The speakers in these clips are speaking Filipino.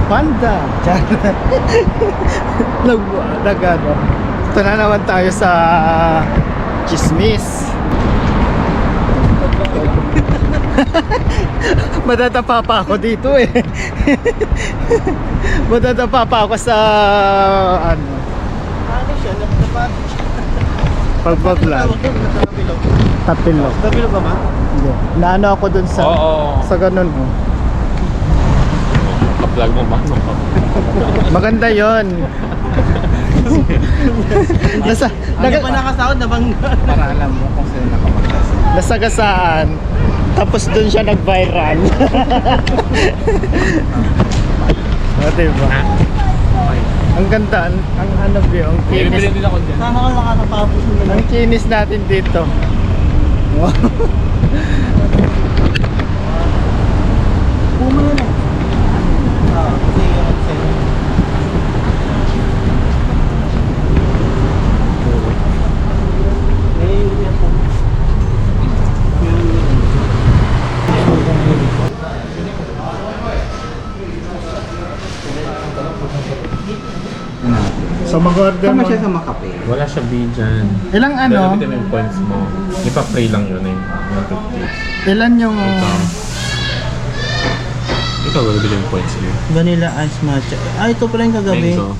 Panda. Nagano. Ito na naman tayo sa Chismis. Madadapa pa ako dito eh. Madadapa pa ako sa ano. Ano siya? Pagbablog. Tapilok. Tapilok ka ba? Hindi. Naano ako dun sa sa ganun oh. Ka-vlog mo ba? Maganda yon. Nasa Hindi pa nakasahod na bang Para alam mo kung sino nakamagdas. nasagasaan. Tapos dun siya nag-viral. O diba? Ang ganda, ang ano ba ang kinis. Bibili din ako dyan. Sama ka nakatapos mo Ang kinis natin dito. Wow. Puma na lang. Kasi yung sa'yo. So mag-order Sama mo. siya sa Makape. Wala siya B dyan. Ilang ano? Dalabitin mo yung points mo. Ipa-play lang yun eh. 150. Ilan yung Ikaw gagawin yung points niyo. Vanilla ice matcha. Ah, ito pala yung kagabi. Mango.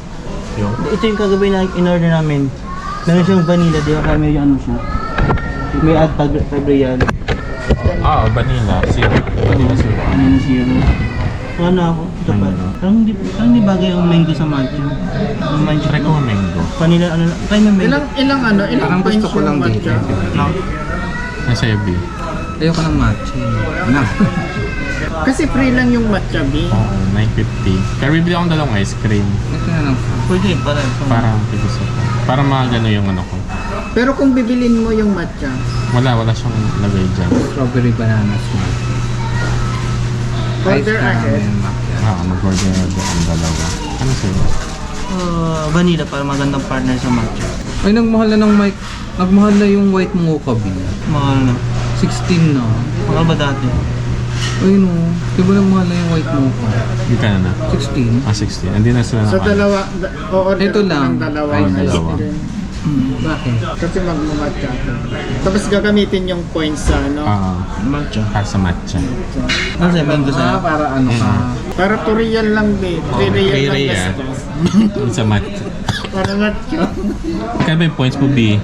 Yung Ito yung kagabi na in-order namin. Meron siyang vanilla, di ba? Kaya may ano siya. May add Fabrial. vanilla. Zero. Vanilla zero. Vanilla zero. Ano ako? Ito pa. Parang hindi bagay ang mango sa matcha. Ang matcha. Try ko ang mango. Vanilla ano lang. Try mo mango. ilang ano? Ilang Parang points gusto ko yung lang matcha? No. Nasa B. Ayoko ng matcha. Na. Kasi free lang yung matcha B. Oo, 950. Pero bibili akong dalawang ice cream. Ito na lang. Pwede, para. Parang tigis ako. Para magano yung ano ko. Pero kung bibilin mo yung matcha, Wala siyang lagay dyan. Strawberry banana smoothie. order agad. Mag-order ang dalawa. Ano sa'yo? Vanilla para magandang partner sa matcha. Ay, nagmahal na ng mic. Nagmahal na yung white mocha bean. Mahal na. 16 na. Mahal ba dati? Ay no, di ba nagmahal na yung white mocha? Hindi ka na. 16? 16. Hindi na sila So naka- dalawa, o-order Ito ka lang. ng dalawa. Ay, ice dalawa. cream. Bakit? Kasi mag-matcha. Tapos gagamitin yung points sa ano. Matcha. para sa matcha. Ano sa'yo? Mango sa'yo? Para ano ka? Para 2 real lang din. 3 real lang Kaya gastos. Yung sa matcha. Para matcha. Kaya ba yung points mo B?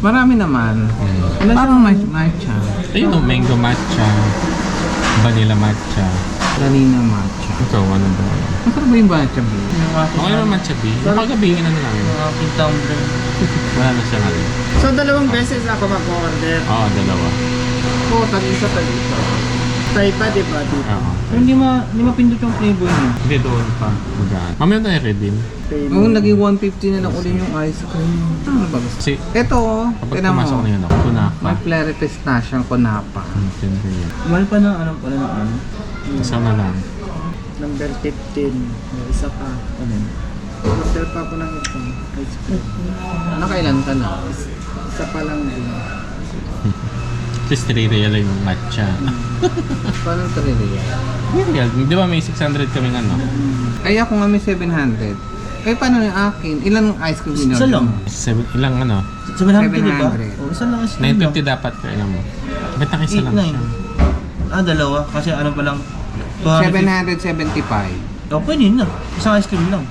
Marami naman. Parang matcha. Ayun o, mango matcha. Vanilla matcha. Vanilla matcha. Ikaw, ano ba? Masarap ba yung matcha ba? Okay naman matcha B. Yung kagabi, ano namin. Aking tumbler. Wala na siya nga. So dalawang beses ako mag-order. Oo, dalawa. Oo, tag-isa tag-isa. Sa iba, di ba? Dito. Oo. Pero hindi mapindot yung flavor niya. Hindi doon pa. Magaan. Mamaya tayo redeem. Oo, naging 150 na lang ulit yung ice cream. Ano ba gusto? Kasi Ito, kapag tinan pumasok mo. na yun ako, ito na pa. May flare pistachio konapa. Tindi yun. Mahal pa na ano pala ng ano. Kasama lang. Number 15. May isa pa. Ano yun? Order pa ako ng ito. Ice cream. Nakailan ka na? Isa pa lang din. At least 3 real lang yung matcha. Paano ito rin Real. Di ba may 600 kaming ano? Ay ako nga may 700. Ay paano yung akin? Ilan ice cream Isa lang. Ilang ano? 700 di ba? 700. Oh, isa lang. Isa lang. 950 dapat kaya alam mo. Ba't nakisa lang 8, siya? 9. Ah, dalawa. Kasi ano pa lang. 775. Oh, pwede na. Isang ice cream lang.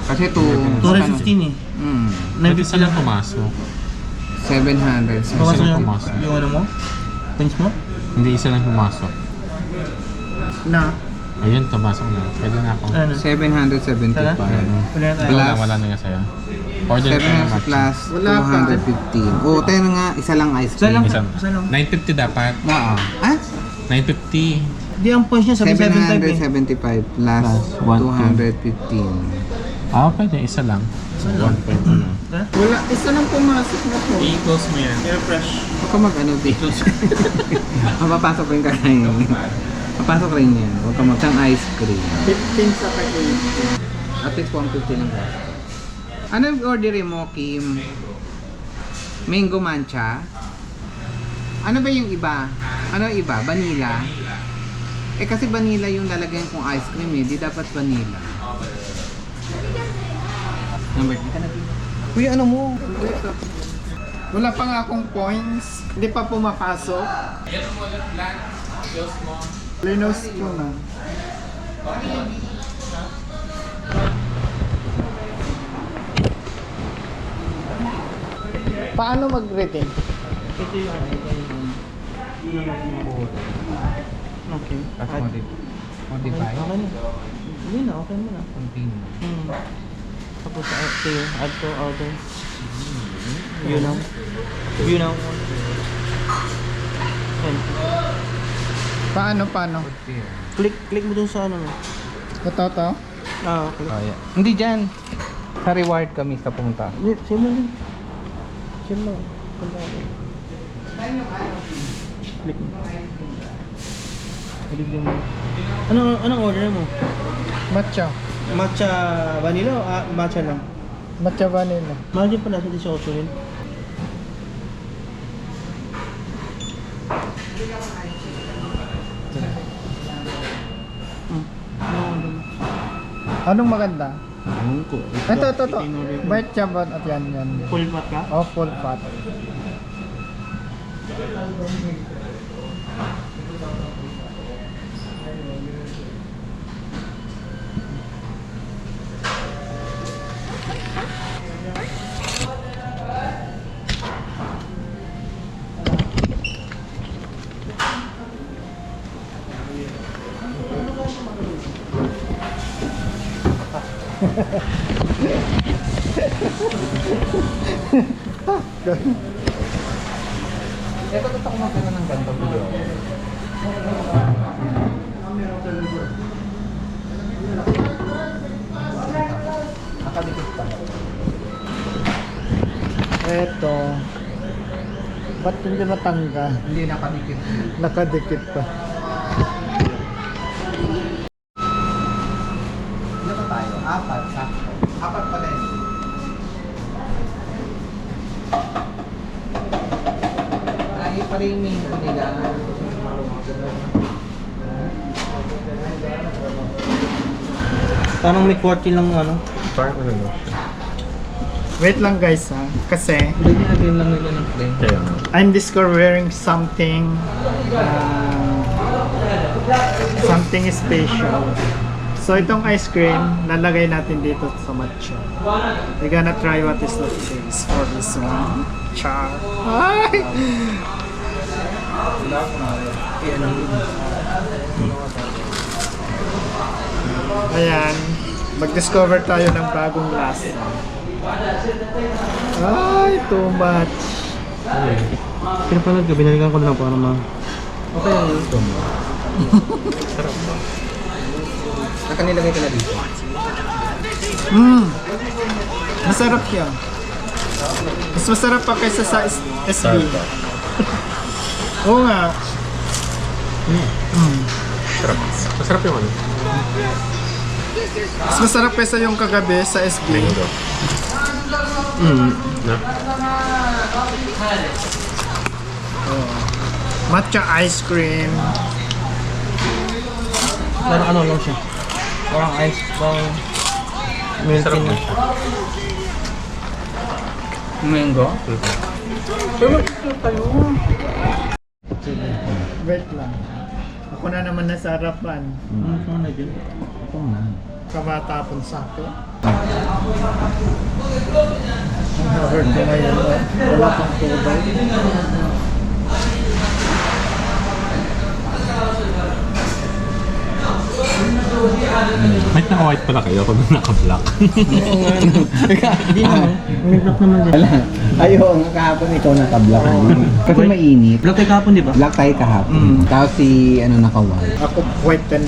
Kasi 215 eh. Ba't 950 isa lang pumasok? 700. Pumasok lang yung, pumasok. yung ano mo? Points mo? Hindi isa lang pumasok. Na. Ayun, pumasok na. Pwede na ako. Ano? 775. Wala na tayo. Wala, wala na nga sa'yo. Order ka ng 700 matcha. plus Wala pa. 215. Oh, tayo nga, isa lang ice Isa lang. cream. Isa lang. 950 dapat. Oo. Ah? 950. Di ang points niya 775 eh. 775 plus 215. Pwede. Isa lang. 1 point ano. Ha? Wala. Isa lang pumasok na po. I-close mo yan. Refresh. Huwag ka mag-ano dito. Mapapasok rin ka rin. Papasok rin yan. Huwag ka mag-sang ice cream. 15 sa ka-8. At least 150 lang ka. Ano yung orderin mo, Kim? Mango matcha? Ano ba yung iba? Ano yung iba? Vanilla? Eh kasi vanilla yung lalagyan kong ice cream eh, di dapat vanilla. Number 3 ka na dito. Kuya, ano mo? Wala pa nga akong points. Hindi pa pumapasok. Linos ko na. Paano mag-retain? Ito yung ano, yun naman yung mabuhot. Okay. Tapos modify. Okay na. Hindi na, okay mo na. Continue. Tapos add to order. View now. View now. Ayan. Paano? Click mo dun sa ano. Ito. Click. Oh, yeah. Hindi dyan. Sa reward kami sa pumunta. Hindi, same lang din. Same lang. Click mo. Click mo. Anong order mo? Matcha. Matcha vanilla o matcha lang? Matcha vanilla. Mahal din pala sa 18 rin. Anong maganda? Anong ko? Ito. Matcha ba? At yan. Full pot ka? Oh, full fat. Ito gusto ko magkaroon ng ganito video. Nakadikit pa. Ito. Ba't hindi matangga? Hindi nakadikit. Nakadikit pa. Ano pa tayo? 4, sakto. 4 pala yun. Ay, pala yung main ko nila. Parang may quarter lang ano. Parang ano lang siya. Wait lang guys ha. Kasi Hindi nilagyan lang nila ng plain. Kaya nga. I'm discovering something something special. So itong ice cream, lalagay natin dito sa matcha. We're gonna try what is the taste for this one. Char. Ay! Ayan. Mag-discover tayo ng bagong lasa. Ay, too much. Pinapanood ko, binalikan ko na lang para ma... Okay lang yun. Saka nilagay ko na dito. Masarap siya. Mas masarap pa kaysa sa SB. Sarap. Oo nga. Sarap. Masarap yung ano. Mas masarap kaysa yung kagabi sa SB. Mango. Na? Matcha ice cream. Parang ano lang siya. Parang ice, parang... Sarap Milky na na. siya. Mango? Wait lang. Ako na naman nasa harapan. Ano na dyan? Kamatapon sa akin. Ang hard ko ngayon. Wala pang tubay. White na white pala kayo kung naka-black. Hindi naman. May black naman din. Wala. Ayaw, nga kahapon ikaw naka-black. Kasi mainit. Black tayo kahapon, di ba? Black tayo kahapon. Tapos si naka-white. Ako white and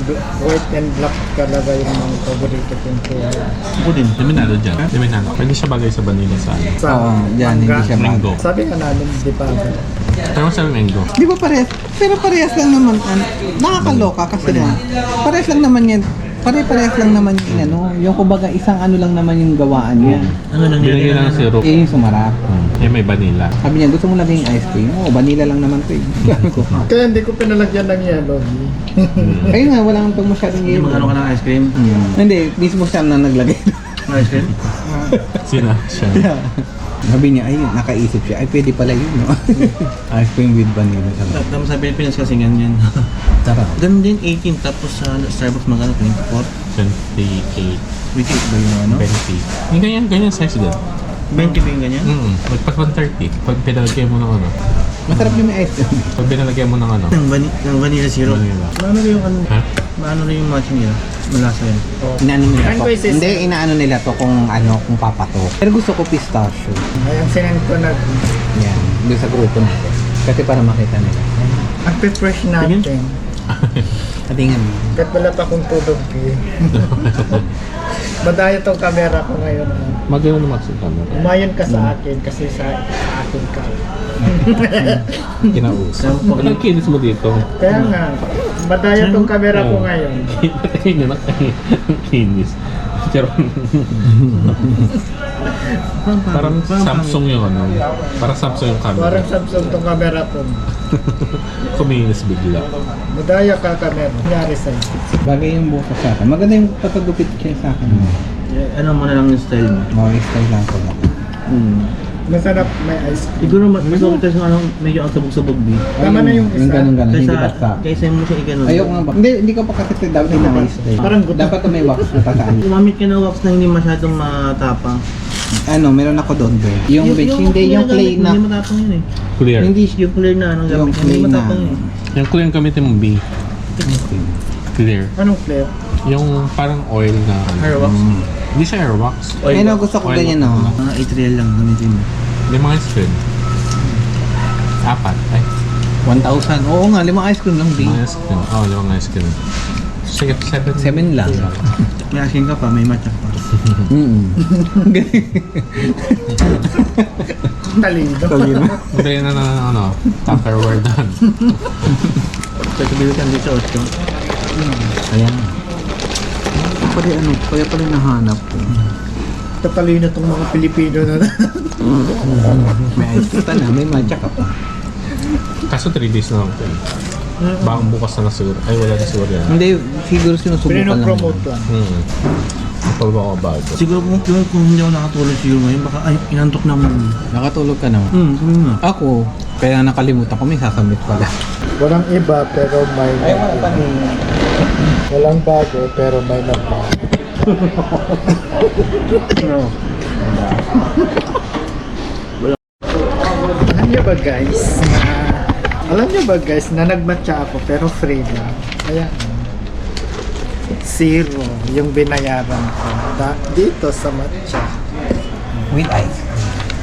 black talaga yung mga paborito kong kulay. Ako din. Liminado dyan. Liminado. Pwede siya bagay sa vanilla sa ano. Sa Oo, dyan, mangga. hindi siya Mango. Sabi nga namin, di ba? Pero sa mango. Di ba parehas? Pero parehas lang naman. Nakakaloka kasi na. Parehas lang naman yan. Pare-parehas lang naman yung ano. Yung kumbaga isang ano lang naman yung gawaan niya. Ano lang Binigyan lang ng syrup. Eh, yung sumarap. Yan may vanilla. Sabi niya, gusto mo lagay yung ice cream? Oo, vanilla lang naman to eh. Sabi ko, Kaya hindi ko pinalagyan ng yellow. ayun nga, wala kang pag masyadong Hindi yelo. magano ka ng ice cream? Hindi, mismo siya na naglagay. Ice cream? Sina siya. Sabi niya, ay, nakaisip siya. Ay, pwede pala yun, no? Ice cream with vanilla. Tapos sa Pilipinas kasi ganyan. Sarap. Ganun din 18 tapos sa Starbucks magkano 24. 28, Wait, ba yung ano? 20. Yung ganyan size din. 20 ba yung ganyan? Pag 130, pag pinalagyan mo ng ano. Masarap yung may ice cream. Pag pinalagyan mo ng ano. Ng vanilla syrup. Vanilla. Maano rin yung ano? Ha? Maano rin yung matcha nila? Malasa yun. Inaano nila Ano to. ba yung system? Hindi, inaano nila to kung ano, kung papato. Pero gusto ko pistachio. Ayun, sinend ko na. Yan, doon sa grupo natin. Kasi para makita nila. Ang fresh natin. Katingan mo. Kahit wala pa akong tulog eh. Madaya tong camera ko ngayon. Magano na max yung camera. Umayon ka sa akin kasi sa akin ka. Kinausap. Anong kinis mo dito? Kaya nga, madaya tong camera ko ngayon. Kaya na kinis. Pero parang Samsung yung ano. Parang Samsung yung camera. Parang Samsung tong camera ko. Kuminis bigla. Madaya ka camera. Nangyari sa'yo. Bagay yung buhok sa akin. Maganda yung pagkagupit siya sa akin. Ano mo na lang yung style mo? Mga style lang ko lang. Masarap may ice cream. Siguro mas okay kasi ano, medyo ang sabog-sabog din. Tama na yung Yung isa. ganun-ganun, hindi baksa. Kaysa, kaysa mo siya i-ganon. Ayoko nga ba? Hindi ko pa kasi dapat na ice cream. Parang gusto. Dapat na may wax na pasaan. Gumamit ka ng wax na hindi masyadong matapang. Ano, meron ako doon, bro. Yung beach, hindi yung clay na. Hindi matapang yun eh. Clear. Hindi Yung clear na anong Yung gamit. Hindi clear na. matapang yun. Yung clear yung gamitin mo B. Clear. Anong flavor? Yung parang oil na ano. Hair wax. Hindi siya hair wax. Ayun, gusto ko Oil ganyan, wax no. na. Mga 8 real lang gamitin mo. May mga screen. 4. Ay, 1,000. Oo nga, 5 ice cream lang, B. mga screen. Oh, yung mga screen. Sige, 7. 7 lang. May asin ka pa, may matcha pa. Talino. Hindi na ano, Tupperware doon. Kasi bilitan dito sa 8. Ayan. Pwede ano, kaya pala nahanap ko. Tatalino tong mga Pilipino na. May ice cream pa na, may matcha ka pa. Kaso 3 days na lang ito. Bakang bukas na siguro. Ay, wala na siguro yan. Hindi, siguro sinusubukan lang. Pinopromote lang. Kapag ako bago. Siguro kung hindi ako nakatulog siguro ngayon, baka ay, inantok na mo. Nakatulog ka naman. Sabi nga. Ako, kaya nakalimutan ko, may sasamit pala. Walang iba pero may walang bago pero may nabago. Alam niyo ba guys na nagmatcha ako pero free lang. Kaya zero yung binayaran ko dito sa matcha. With ice.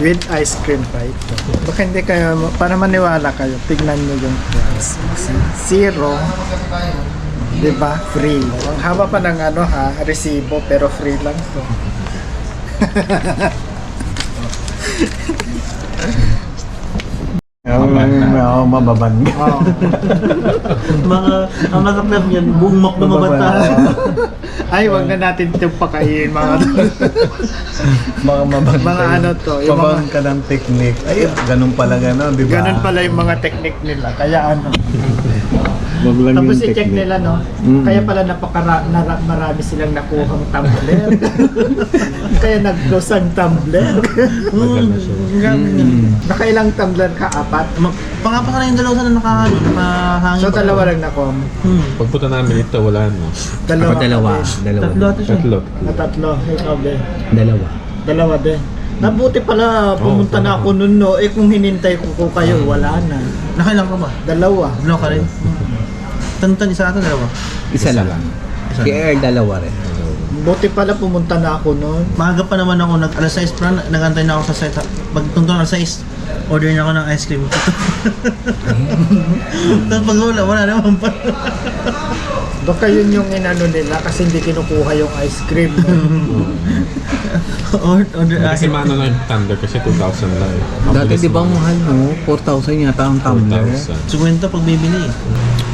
With ice cream pa ito. Baka hindi kayo, para maniwala kayo, tignan nyo yung price. Zero, di ba? Free. Ang haba pa ng ano ha, resibo, pero free lang to. Mababan. Mga, ang masaklap yan, buong mak na mabata. Ay, wag na natin itong pakain, mga Mga mabang mga ano to, yung mabang mga, ka ng technique. Ay, ganun pala gano'n, di ba? ganun pala yung mga technique nila. Kaya ano, Mablang tapos yung i-check technique. nila, no? Kaya pala marami silang nakuhang tumbler. Kaya nag-close ang tumbler. Nakailang tumbler ka? 4? Pangapa ka na yung dalawa sana nakahangin. So, dalawa lang nakuha mo. Pagpunta namin dito, wala na. Dalawa. Dalawa. Tatlo ito siya. Tatlo. Na tatlo. Ikaw, be. Dalawa. Dalawa din. Nabuti pala, pumunta na ako nun, no? Eh, kung hinintay ko kayo, wala na. Nakailang ka ba? Dalawa. Dalawa ka rin? Tantan, isa ata dalawa. Isa lang. Isa Si Air, dalawa rin. Buti pala pumunta na ako nun. Maaga pa naman ako, alas 6 pa, nagantay na ako sa site. Pag tungtong alas 6, order na ako ng ice cream. Tapos pag wala naman pa. Baka yun yung inano nila kasi hindi kinukuha yung ice cream. Order Kasi ice mano lang yung thunder kasi 2,000 lang. Dati di ba ang mahal mo? 4,000 yata ang tumbler. 4,000. 50 pag bibili.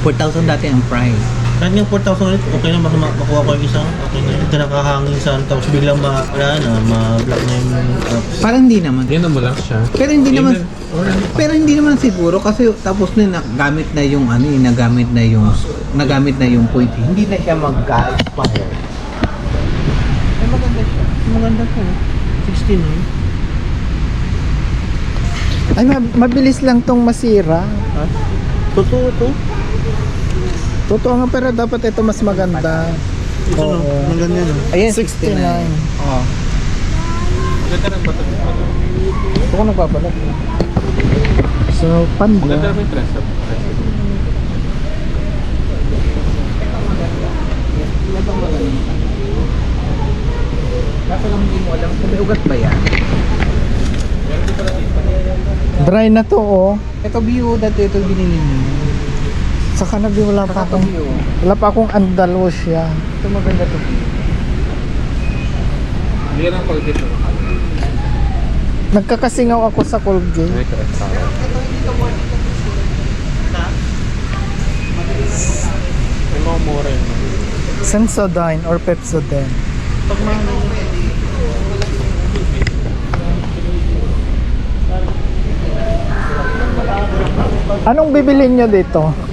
4,000 dati ang price. Kahit nga 4,000 ulit, okay na, baka makuha ko yung isa. Okay na. Ito nakahangin sa tapos biglang ma-block na yung apps. Parang hindi naman. Yan mo lang siya. Pero hindi naman siguro kasi tapos na nagamit na yung ano, nagamit na yung point. Hindi na siya mag-expire. Eh maganda siya. Maganda po. 16 eh. Ay, mabilis lang tong masira. Ha? Totoo to? Totoo nga, pero dapat ito mas maganda. Ito no, ang ganyan no. Ayan, 69. 69. Oo. Maganda rin ba ito? Ito ko nagbabalat. So, Maganda panda. rin yung press up. Kaso lang hindi mo alam kung may ugat ba yan. Dry na to, oh. Ito bio, dati ito binili mo. Saka wala pa Ito akong, bio. wala pa akong Andalusia. Ito maganda to bio. Hindi ka ng Colgate na nakala. Nagkakasingaw ako sa Colgate. Ay, correct sa akin. May mga mura yun. Sensodyne or Pepsodent. Anong bibilhin nyo dito?